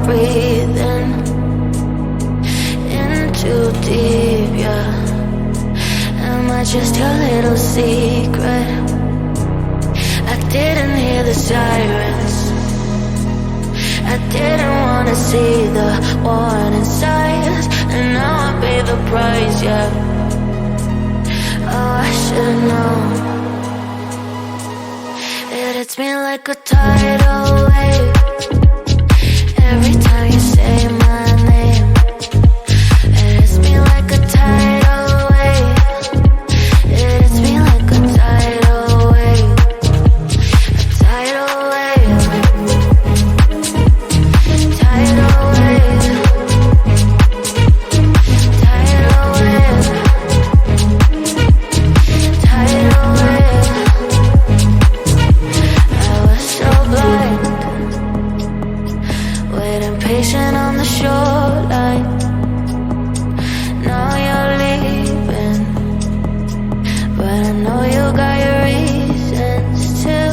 breathing in too deep, yeah. Am I just your little secret? I didn't hear the sirens, I didn't wanna see the warning signs, and now I pay the price, yeah. Oh, I should've known. It hits me like a tidal wave every time you say my name. It hits me like a tidal wave. It hits me like a tidal wave. A tidal wave. Tidal wave. Tidal wave. Tidal wave. I was so blind, waiting patient on the shoreline. Now you're leaving, but I know you got your reasons too.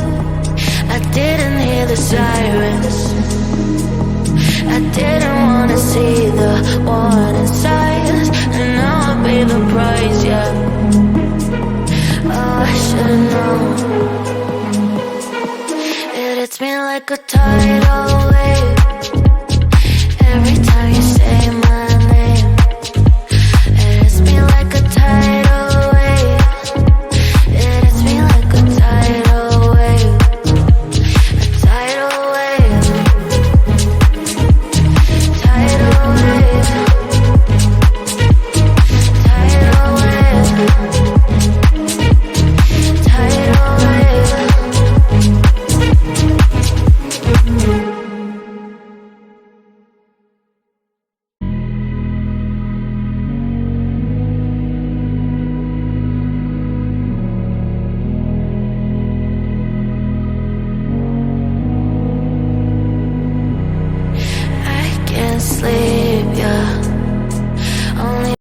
I didn't hear the sirens, I didn't wanna see the warning signs, and now I pay the price, yeah. Oh, I should've known. It hits me like a tidal wave